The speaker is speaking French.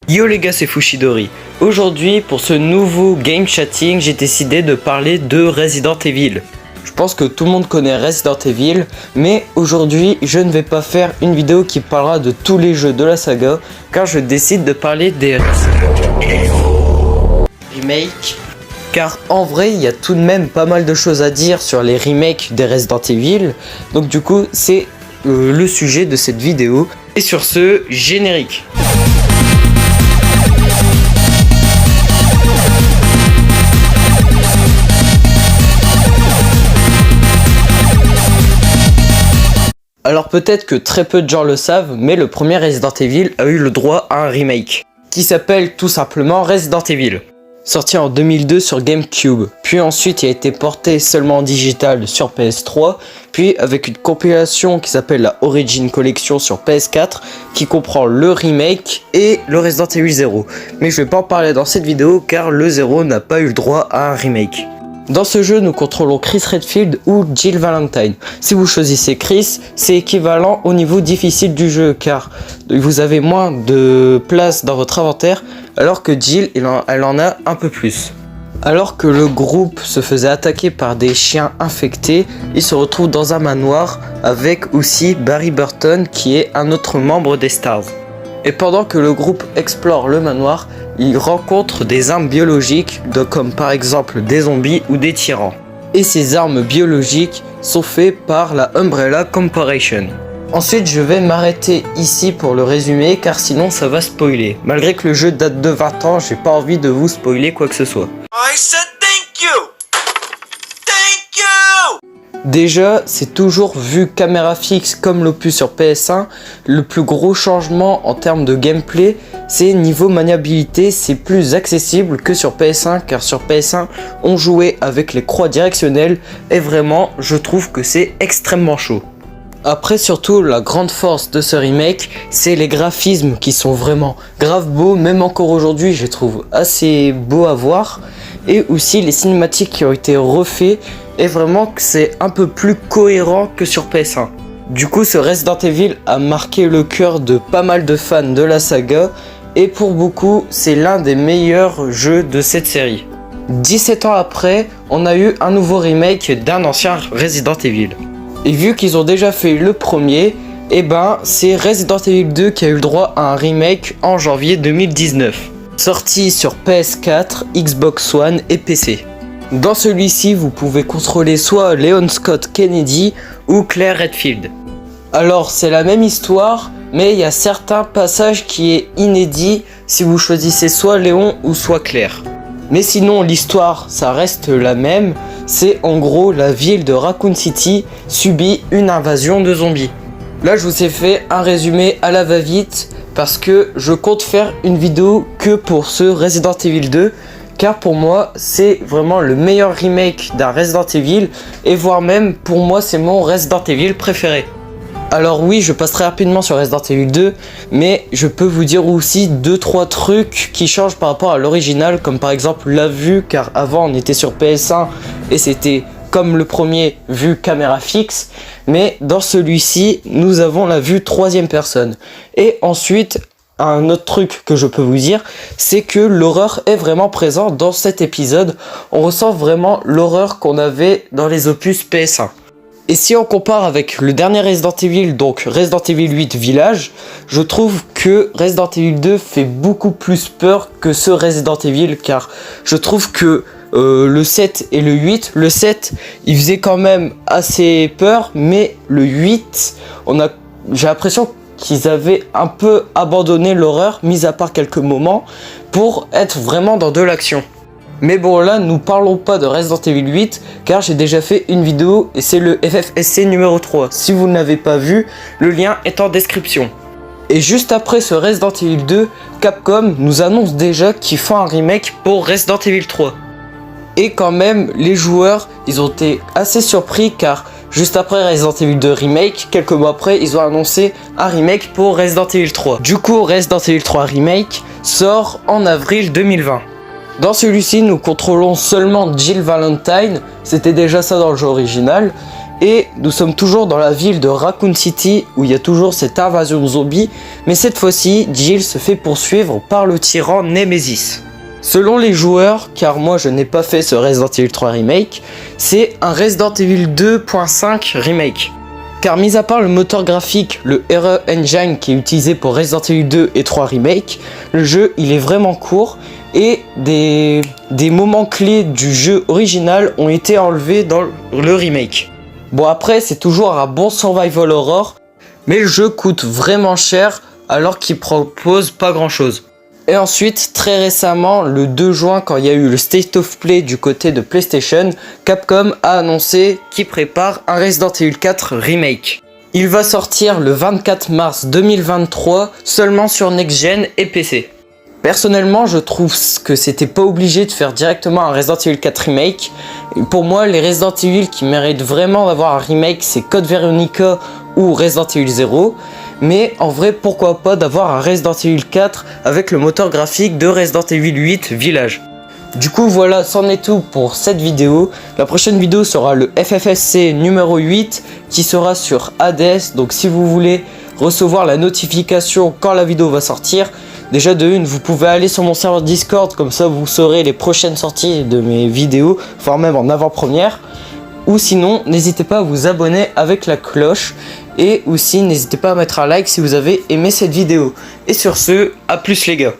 Yo les gars, c'est Fushidori. Aujourd'hui, pour ce nouveau game chatting, j'ai décidé de parler de Resident Evil. Je pense que tout le monde connaît Resident Evil, mais aujourd'hui, je ne vais pas faire une vidéo qui parlera de tous les jeux de la saga, car je décide de parler des remakes. Car en vrai, il y a tout de même pas mal de choses à dire sur les remakes des Resident Evil. Donc du coup, c'est le sujet de cette vidéo. Et sur ce, générique. Alors peut-être que très peu de gens le savent, mais le premier Resident Evil a eu le droit à un remake, qui s'appelle tout simplement Resident Evil. Sorti en 2002 sur GameCube, puis ensuite il a été porté seulement en digital sur PS3, puis avec une compilation qui s'appelle la Origin Collection sur PS4, qui comprend le remake et le Resident Evil 0. Mais je vais pas en parler dans cette vidéo car le 0 n'a pas eu le droit à un remake. Dans ce jeu, nous contrôlons Chris Redfield ou Jill Valentine. Si vous choisissez Chris, c'est équivalent au niveau difficile du jeu car vous avez moins de place dans votre inventaire alors que Jill, elle en a un peu plus. Alors que le groupe se faisait attaquer par des chiens infectés, il se retrouve dans un manoir avec aussi Barry Burton qui est un autre membre des Stars. Et pendant que le groupe explore le manoir, il rencontre des armes biologiques, comme par exemple des zombies ou des tyrans. Et ces armes biologiques sont faites par la Umbrella Corporation. Ensuite, je vais m'arrêter ici pour le résumer car sinon ça va spoiler. Malgré que le jeu date de 20 ans, j'ai pas envie de vous spoiler quoi que ce soit. I said thank you! Thank you! Déjà, c'est toujours vu caméra fixe comme l'opus sur PS1. Le plus gros changement en termes de gameplay, c'est niveau maniabilité, c'est plus accessible que sur PS1 car sur PS1 on jouait avec les croix directionnelles et vraiment je trouve que c'est extrêmement chaud. Après surtout la grande force de ce remake, c'est les graphismes qui sont vraiment grave beaux, même encore aujourd'hui je les trouve assez beaux à voir. Et aussi les cinématiques qui ont été refaits et vraiment que c'est un peu plus cohérent que sur PS1. Du coup ce Resident Evil a marqué le cœur de pas mal de fans de la saga et pour beaucoup c'est l'un des meilleurs jeux de cette série. 17 ans après, on a eu un nouveau remake d'un ancien Resident Evil. Et vu qu'ils ont déjà fait le premier, c'est Resident Evil 2 qui a eu le droit à un remake en janvier 2019. Sorti sur PS4, Xbox One et PC. Dans celui-ci, vous pouvez contrôler soit Leon Scott Kennedy ou Claire Redfield. Alors, c'est la même histoire, mais il y a certains passages qui est inédit si vous choisissez soit Léon ou soit Claire. Mais sinon, l'histoire, ça reste la même. C'est en gros la ville de Raccoon City subit une invasion de zombies. Là, je vous ai fait un résumé à la va-vite parce que je compte faire une vidéo que pour ce Resident Evil 2 car pour moi c'est vraiment le meilleur remake d'un Resident Evil et voire même pour moi c'est mon Resident Evil préféré. Alors oui, je passerai rapidement sur Resident Evil 2 mais je peux vous dire aussi 2-3 trucs qui changent par rapport à l'original comme par exemple la vue car avant on était sur PS1 et c'était comme le premier vue caméra fixe, mais dans celui-ci nous avons la vue troisième personne. Et ensuite un autre truc que je peux vous dire, c'est que l'horreur est vraiment présente dans cet épisode. On ressent vraiment l'horreur qu'on avait dans les opus PS1. Et si on compare avec le dernier Resident Evil, donc Resident Evil 8 Village, je trouve que Resident Evil 2 fait beaucoup plus peur que ce Resident Evil car je trouve que le 7 et le 8, le 7 il faisait quand même assez peur mais le 8 j'ai l'impression qu'ils avaient un peu abandonné l'horreur, mis à part quelques moments, pour être vraiment dans de l'action. Mais bon là, nous parlons pas de Resident Evil 8, car j'ai déjà fait une vidéo et c'est le FFSC numéro 3. Si vous ne l'avez pas vu, le lien est en description. Et juste après ce Resident Evil 2, Capcom nous annonce déjà qu'ils font un remake pour Resident Evil 3. Et quand même, les joueurs, ils ont été assez surpris car juste après Resident Evil 2 Remake, quelques mois après, ils ont annoncé un remake pour Resident Evil 3. Du coup, Resident Evil 3 Remake sort en avril 2020. Dans celui-ci, nous contrôlons seulement Jill Valentine, c'était déjà ça dans le jeu original, Et nous sommes toujours dans la ville de Raccoon City où il y a toujours cette invasion zombie, mais cette fois-ci, Jill se fait poursuivre par le tyran Nemesis. Selon les joueurs, car moi je n'ai pas fait ce Resident Evil 3 Remake, c'est un Resident Evil 2.5 Remake. Car mis à part le moteur graphique, le RE Engine qui est utilisé pour Resident Evil 2 et 3 Remake, le jeu il est vraiment court et des moments clés du jeu original ont été enlevés dans le remake. Bon après c'est toujours un bon survival horror, mais le jeu coûte vraiment cher alors qu'il propose pas grand chose. Et ensuite, très récemment, le 2 juin, quand il y a eu le State of Play du côté de PlayStation, Capcom a annoncé qu'il prépare un Resident Evil 4 Remake. Il va sortir le 24 mars 2023 seulement sur Next Gen et PC. Personnellement, je trouve que c'était pas obligé de faire directement un Resident Evil 4 Remake. Pour moi, les Resident Evil qui méritent vraiment d'avoir un remake, c'est Code Veronica ou Resident Evil 0. Mais en vrai, pourquoi pas d'avoir un Resident Evil 4 avec le moteur graphique de Resident Evil 8 Village. Du coup voilà, c'en est tout pour cette vidéo. La prochaine vidéo sera le FFSC numéro 8 qui sera sur Hades. Donc si vous voulez recevoir la notification quand la vidéo va sortir, déjà de une, vous pouvez aller sur mon serveur Discord, comme ça vous saurez les prochaines sorties de mes vidéos, voire même en avant-première. Ou sinon, n'hésitez pas à vous abonner avec la cloche. Et aussi, n'hésitez pas à mettre un like si vous avez aimé cette vidéo. Et sur ce, à plus les gars.